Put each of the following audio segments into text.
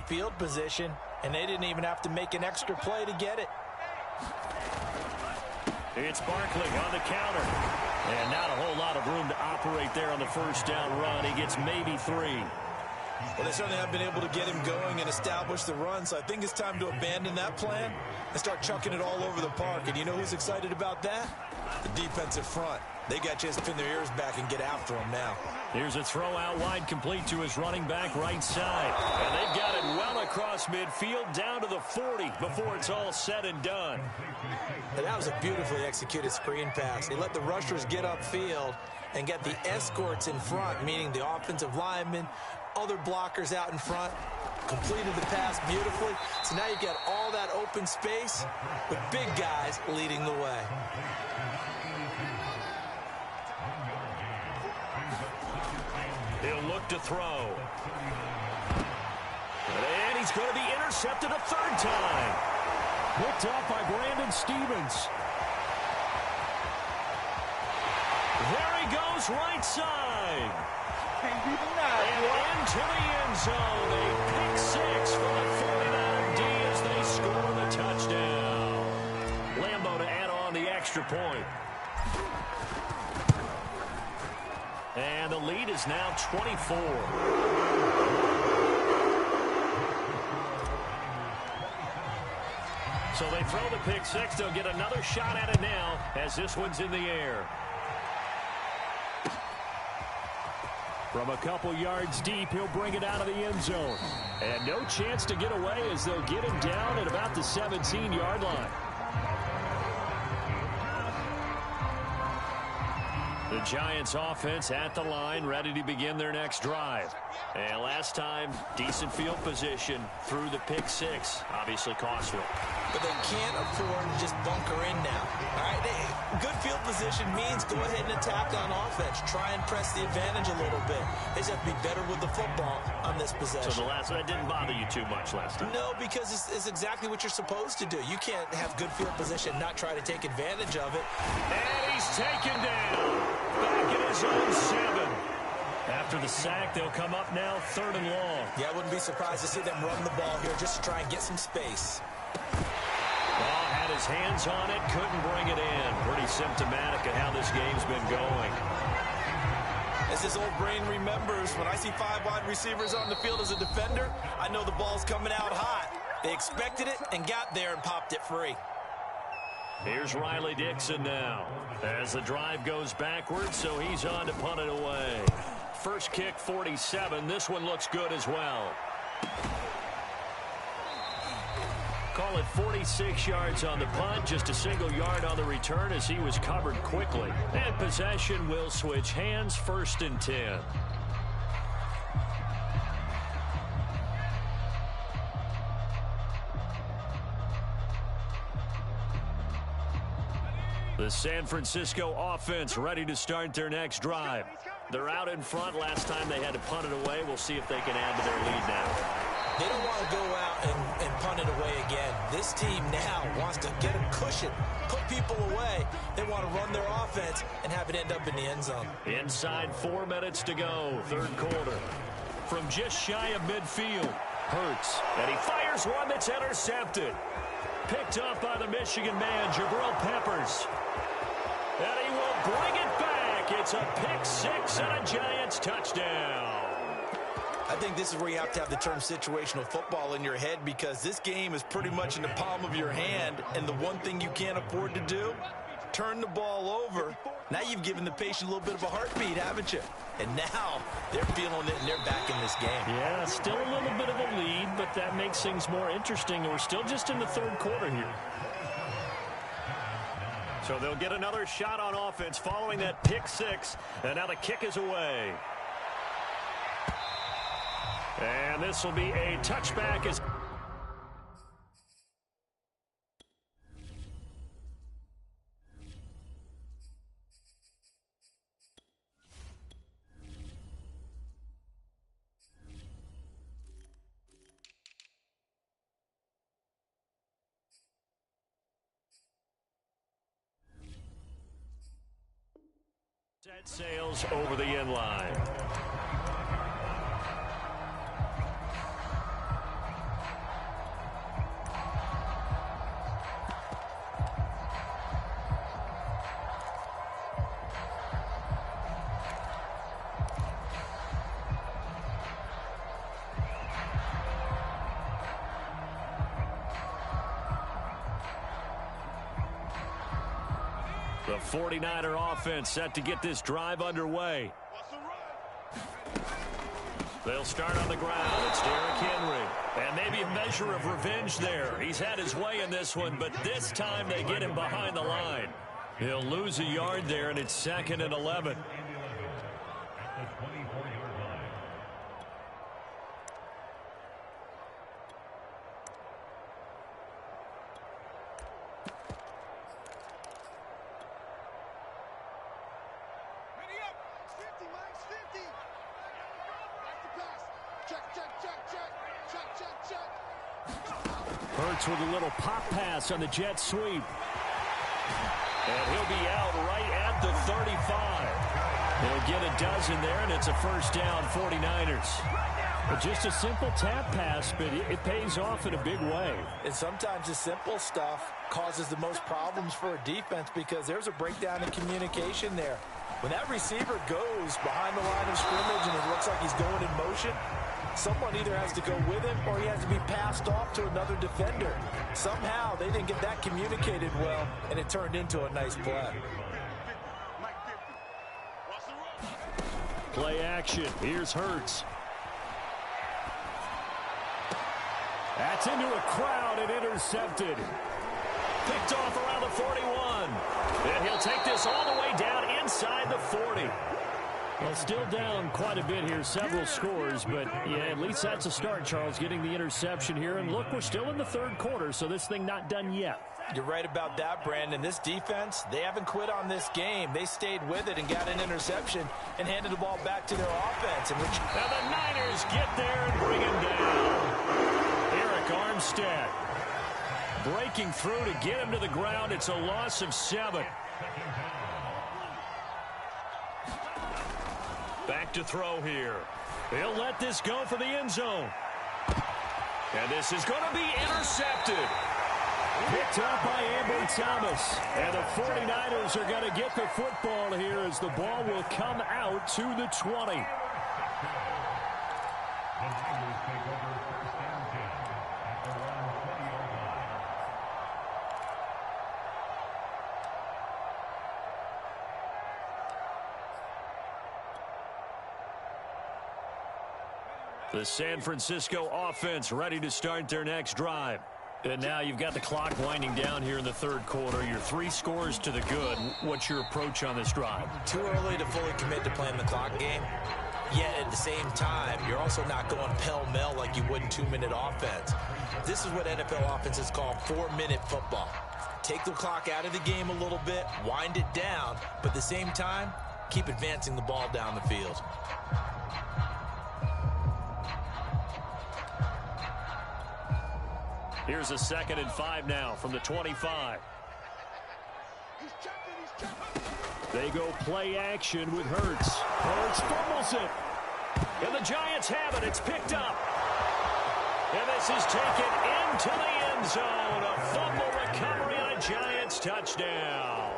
field position, and they didn't even have to make an extra play to get it. It's Barkley on the counter. And not a whole lot of room to operate there on the first down run. He gets maybe 3. Well, they certainly have been able to get him going and establish the run, so I think it's time to abandon that plan and start chucking it all over the park. And you know who's excited about that? The defensive front. They got a chance to pin their ears back and get after him now. Here's a throw out wide, complete to his running back right side. And they've got it well across midfield down to the 40 before it's all said and done. And that was a beautifully executed screen pass. They let the rushers get upfield and get the escorts in front, meaning the offensive linemen, other blockers out in front, completed the pass beautifully. So now you've got all that open space with big guys leading the way. He'll look to throw. And he's going to be intercepted a third time. Picked off by Brandon Stevens. There he goes right side. And into the end zone. They pick 6 for the 49 D as they score the touchdown. Lambo to add on the extra point. And the lead is now 24. So they throw the pick 6. They'll get another shot at it now as this one's in the air. From a couple yards deep, he'll bring it out of the end zone. And no chance to get away as they'll get him down at about the 17-yard line. The Giants offense at the line, ready to begin their next drive. And last time, decent field position through the pick 6. Obviously costly. But they can't afford to just bunker in now. All right, good field position means go ahead and attack on offense. Try and press the advantage a little bit. They just have to be better with the football on this possession. So the last one didn't bother you too much last time? No, because it's exactly what you're supposed to do. You can't have good field position and not try to take advantage of it. And he's taken down. Back in his own 7. After the sack, they'll come up now 3rd and long. Yeah, I wouldn't be surprised to see them run the ball here just to try and get some space. Ball had his hands on it, couldn't bring it in. Pretty symptomatic of how this game's been going. As his old brain remembers, when I see 5 wide receivers on the field as a defender, I know the ball's coming out hot. They expected it and got there and popped it free. Here's Riley Dixon now as the drive goes backwards, so he's on to punt it away. First kick, 47. This one looks good as well. Call it 46 yards on the punt, just a single yard on the return as he was covered quickly. And possession will switch hands, 1st and 10. The San Francisco offense ready to start their next drive. They're out in front. Last time they had to punt it away. We'll see if they can add to their lead now. They don't want to go out and punt it away again. This team now wants to get a cushion, put people away. They want to run their offense and have it end up in the end zone. Inside 4 minutes to go, 3rd quarter. From just shy of midfield, Hurts. And he fires one that's intercepted. Picked up by the Michigan man, Jabril Peppers. And he will bring it back. It's a pick 6 and a Giants touchdown. I think this is where you have to have the term situational football in your head, because this game is pretty much in the palm of your hand, and the one thing you can't afford to do, turn the ball over. Now you've given the patient a little bit of a heartbeat, haven't you? And now they're feeling it, and they're back in this game. Yeah, still a little bit of a lead, but that makes things more interesting, and we're still just in the 3rd quarter here. So they'll get another shot on offense following that pick 6, and now the kick is away. And this will be a touchback as set sails over the end line. The 49er offense set to get this drive underway. They'll start on the ground. It's Derrick Henry. And maybe a measure of revenge there. He's had his way in this one, but this time they get him behind the line. He'll lose a yard there, and it's 2nd and 11. Hurts with a little pop pass on the jet sweep. And he'll be out right at the 35. He'll get a dozen there, and it's a first down, 49ers. But just a simple tap pass, but it pays off in a big way. And sometimes the simple stuff causes the most problems for a defense because there's a breakdown in communication there. When that receiver goes behind the line of scrimmage and it looks like he's going in motion, someone either has to go with him or he has to be passed off to another defender. Somehow they didn't get that communicated well, and it turned into a nice play. Play action. Here's Hurts. That's into a crowd and intercepted. Picked off around the 41. And he'll take this all the way down inside the 40. Well, still down quite a bit here, several scores, but yeah, at least that's a start, Charles, getting the interception here. And look, we're still in the third quarter, so this thing not done yet. You're right about that, Brandon. This defense, they haven't quit on this game. They stayed with it and got an interception and handed the ball back to their offense. And the Niners get there and bring him down. Eric Armstead breaking through to get him to the ground. It's a loss of 7. Back to throw here. He'll let this go for the end zone. And this is going to be intercepted. Picked up by Amber Thomas. And the 49ers are going to get the football here as the ball will come out to the 20. The San Francisco offense ready to start their next drive. And now you've got the clock winding down here in the third quarter. You're 3 scores to the good. What's your approach on this drive? Too early to fully commit to playing the clock game. Yet at the same time, you're also not going pell-mell like you would in 2-minute offense. This is what NFL offenses call 4-minute football. Take the clock out of the game a little bit, wind it down, but at the same time, keep advancing the ball down the field. Here's a 2nd and 5 now from the 25. They go play action with Hurts. Hurts fumbles it. And the Giants have it. It's picked up. And this is taken into the end zone. A fumble recovery and a Giants touchdown.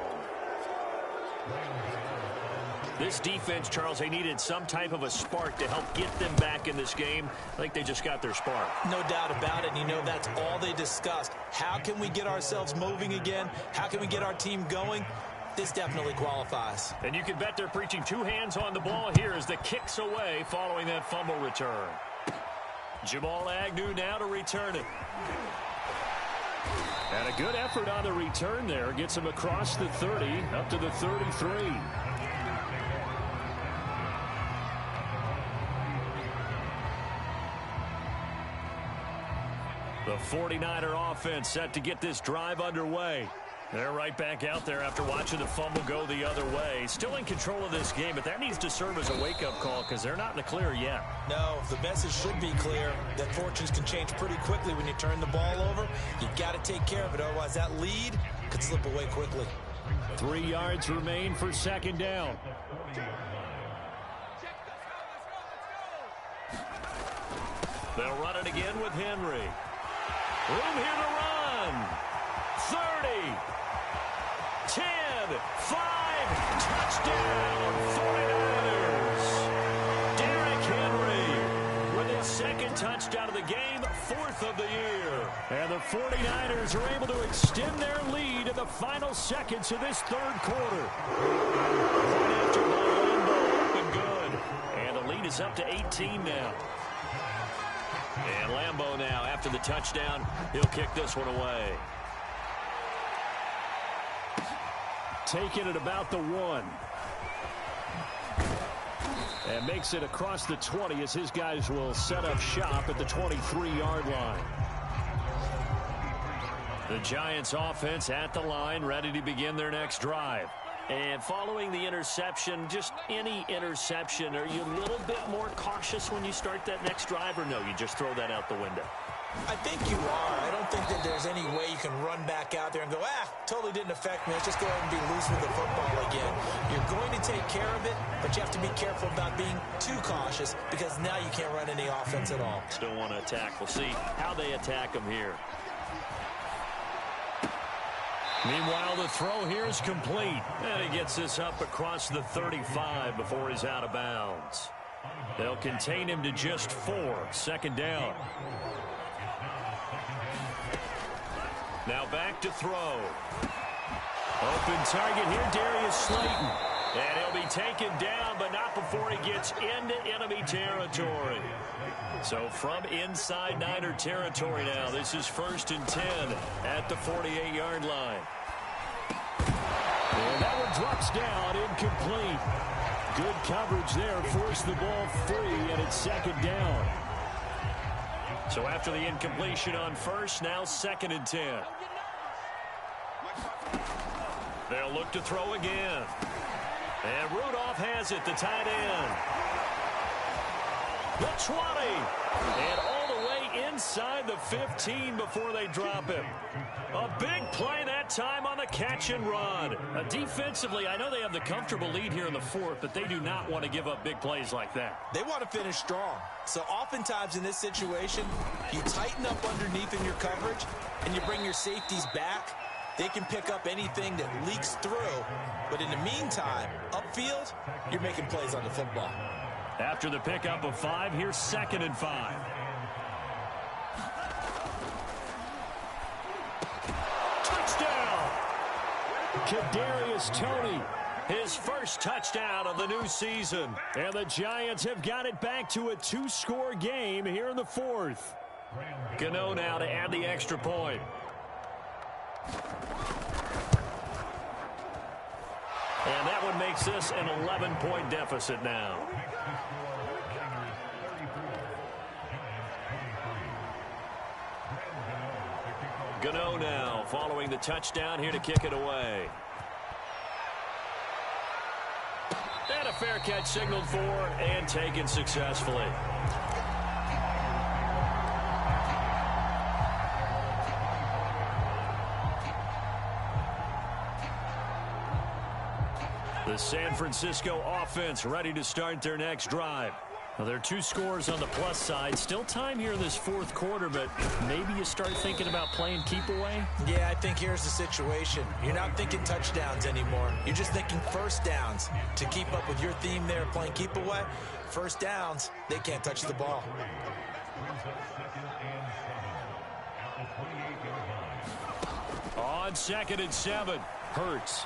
This defense, Charles, they needed some type of a spark to help get them back in this game. I think they just got their spark. No doubt about it. And you know, that's all they discussed. How can we get ourselves moving again? How can we get our team going? This definitely qualifies. And you can bet they're preaching 2 hands on the ball here as the kicks away following that fumble return. Jamal Agnew now to return it. And a good effort on the return there. Gets him across the 30, up to the 33. The 49er offense set to get this drive underway. They're right back out there after watching the fumble go the other way. Still in control of this game, but that needs to serve as a wake-up call because they're not in the clear yet. No, the message should be clear that fortunes can change pretty quickly when you turn the ball over. You've got to take care of it, otherwise that lead could slip away quickly. 3 yards remain for 2nd down. They'll run it again with Henry. Room here to run. 30. 10. 5. Touchdown. 49ers. Derrick Henry with his second touchdown of the game, 4th of the year. And the 49ers are able to extend their lead in the final seconds of this third quarter. Right after ball, Lambeau up and good. And the lead is up to 18 now. And Lambeau now, after the touchdown, he'll kick this one away. Taking it about the 1. And makes it across the 20 as his guys will set up shop at the 23-yard line. The Giants offense at the line, ready to begin their next drive. And following the interception, just any interception, are you a little bit more cautious when you start that next drive, or no, you just throw that out the window? I think you are. I don't think that there's any way you can run back out there and go, totally didn't affect me. Let's just go ahead and be loose with the football again. You're going to take care of it, but you have to be careful about being too cautious because now you can't run any offense at all. Still want to attack. We'll see how they attack them here. Meanwhile, the throw here is complete. And he gets this up across the 35 before he's out of bounds. They'll contain him to just 4. Second down. Now back to throw. Open target here, Darius Slayton. And he'll be taken down, but not before he gets into enemy territory. So from inside Niner territory now, this is 1st and 10 at the 48-yard line. And that one drops down, incomplete. Good coverage there, forced the ball free, and it's second down. So after the incompletion on first, now 2nd and 10. They'll look to throw again. And Rudolph has it, the tight end. The 20. And all the way inside the 15 before they drop him. A big play that time on the catch and run. Defensively, I know they have the comfortable lead here in the 4th, but they do not want to give up big plays like that. They want to finish strong. So oftentimes in this situation, you tighten up underneath in your coverage, and you bring your safeties back. They can pick up anything that leaks through. But in the meantime, upfield, you're making plays on the football. After the pickup of 5, here's 2nd and 5. Touchdown! Kadarius Toney, his first touchdown of the new season. And the Giants have got it back to a 2-score game here in the 4th. Gano now to add the extra point. And that one makes this an 11-point deficit now. Gano now following the touchdown here to kick it away. And a fair catch signaled for and taken successfully. The San Francisco offense ready to start their next drive. Well, there are 2 scores on the plus side. Still time here in this 4th quarter, but maybe you start thinking about playing keep away? Yeah, I think here's the situation. You're not thinking touchdowns anymore. You're just thinking first downs. To keep up with your theme there, playing keep away, first downs, they can't touch the ball. On 2nd and 7, Hurts.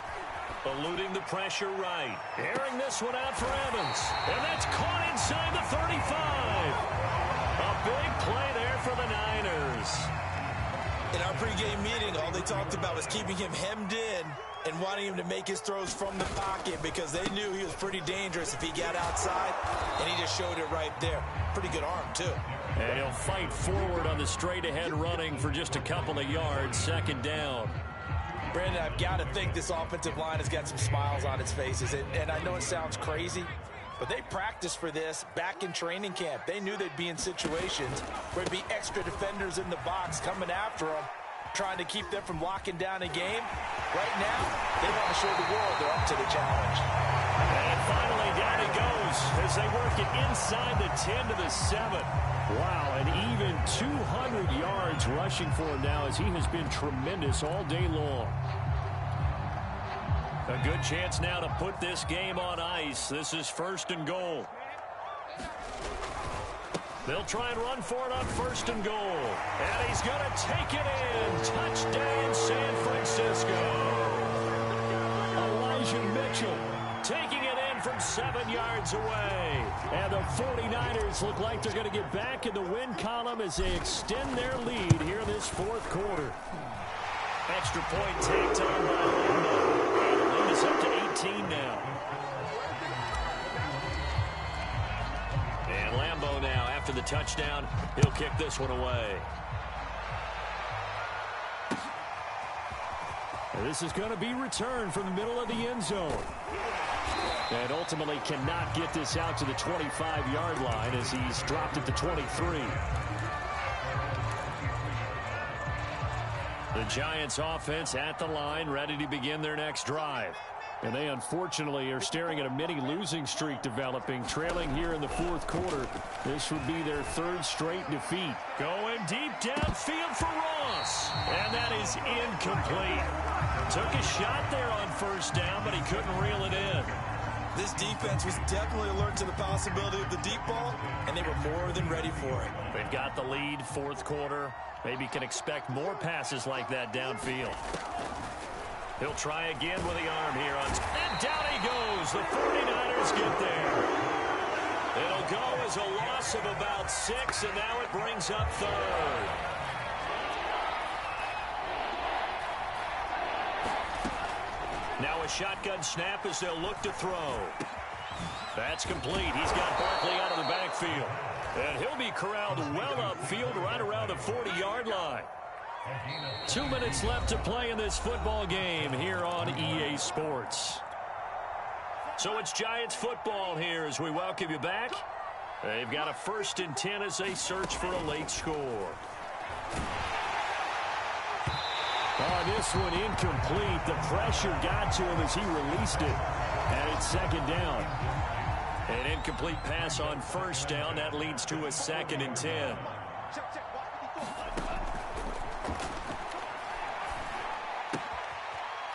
Eluding the pressure right. Airing this one out for Evans. And that's caught inside the 35. A big play there for the Niners. In our pregame meeting, all they talked about was keeping him hemmed in and wanting him to make his throws from the pocket because they knew he was pretty dangerous if he got outside, and he just showed it right there. Pretty good arm, too. And he'll fight forward on the straight-ahead running for just a couple of yards. 2nd down. Brandon, I've got to think this offensive line has got some smiles on its faces. And I know it sounds crazy, but they practiced for this back in training camp. They knew they'd be in situations where there'd be extra defenders in the box coming after them, trying to keep them from locking down a game. Right now, they want to show the world they're up to the challenge. And finally, down he goes as they work it inside the 10 to the 7. Wow, and even 200 yards rushing for him now as he has been tremendous all day long. A good chance now to put this game on ice. This is 1st and goal. They'll try and run for it on 1st and goal. And he's going to take it in. Touchdown, San Francisco. Elijah Mitchell taking it in from 7 yards away. And the 49ers look like they're going to get back in the win column as they extend their lead here in this 4th quarter. Extra point tanked on by Lambo. And the lead is up to 18 now. And Lambo now, after the touchdown, he'll kick this one away. And this is going to be returned from the middle of the end zone. And ultimately cannot get this out to the 25-yard line as he's dropped at the 23. The Giants offense at the line, ready to begin their next drive. And they unfortunately are staring at a mini losing streak developing, trailing here in the 4th quarter. This would be their 3rd straight defeat. Going deep downfield for Ross. And that is incomplete. Took a shot there on 1st down, but he couldn't reel it in. This defense was definitely alert to the possibility of the deep ball, and they were more than ready for it. They've got the lead, 4th quarter. Maybe can expect more passes like that downfield. He'll try again with the arm here. And down he goes. The 49ers get there. It'll go as a loss of about 6, and now it brings up 3rd. Now a shotgun snap as they'll look to throw. That's complete. He's got Barkley out of the backfield. And he'll be corralled well upfield right around the 40-yard line. 2 minutes left to play in this football game here on EA Sports. So it's Giants football here as we welcome you back. They've got a 1st and 10 as they search for a late score. Oh, this one incomplete. The pressure got to him as he released it. And it's 2nd down. An incomplete pass on 1st down. That leads to a 2nd and 10.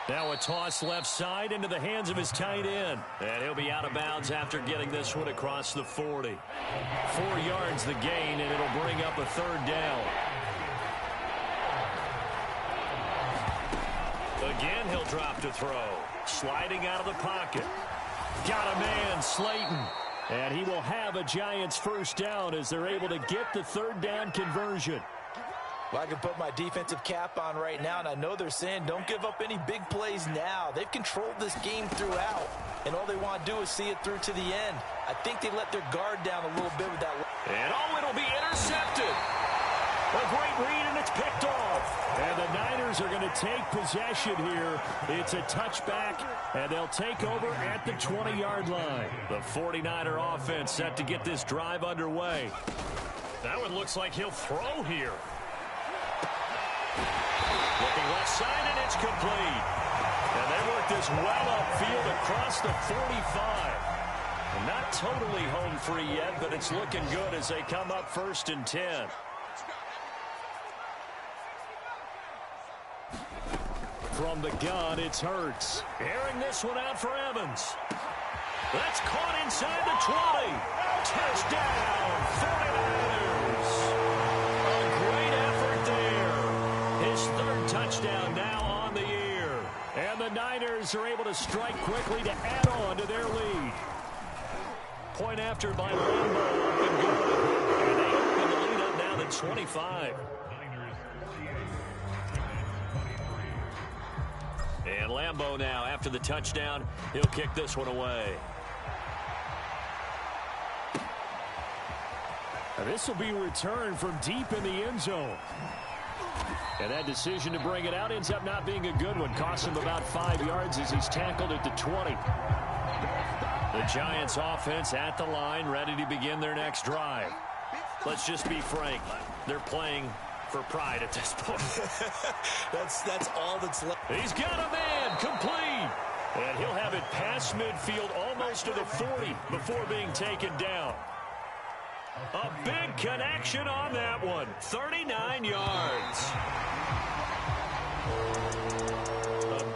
Now a toss left side into the hands of his tight end. And he'll be out of bounds after getting this one across the 40. 4 yards the gain, and it'll bring up a 3rd down. Again, he'll drop to throw. Sliding out of the pocket. Got a man, Slayton. And he will have a Giants 1st down as they're able to get the 3rd down conversion. Well, I can put my defensive cap on right now, and I know they're saying don't give up any big plays now. They've controlled this game throughout, and all they want to do is see it through to the end. I think they let their guard down a little bit with that. And it'll be intercepted. A great read, and it's picked off. And the Niners are going to take possession here. It's a touchback, and they'll take over at the 20-yard line. The 49er offense set to get this drive underway. That one looks like he'll throw here. Looking left side, and it's complete. And they work this well upfield across the 45. And not totally home free yet, but it's looking good as they come up 1st and 10. From the gun, it's Hurts. Airing this one out for Evans. That's caught inside the 20. Touchdown, 49ers. A great effort there. His 3rd touchdown now on the year. And the Niners are able to strike quickly to add on to their lead. Point after by Lambo, up and good. And they open the lead up now to 25. And Lambo now, after the touchdown, he'll kick this one away. This will be returned from deep in the end zone. And that decision to bring it out ends up not being a good one. Costs him about 5 yards as he's tackled at the 20. The Giants offense at the line, ready to begin their next drive. Let's just be frank. They're playing for pride at this point. that's all that's left. He's got a man, complete. And he'll have it past midfield almost to the 40 before being taken down. A big connection on that one. 39 yards.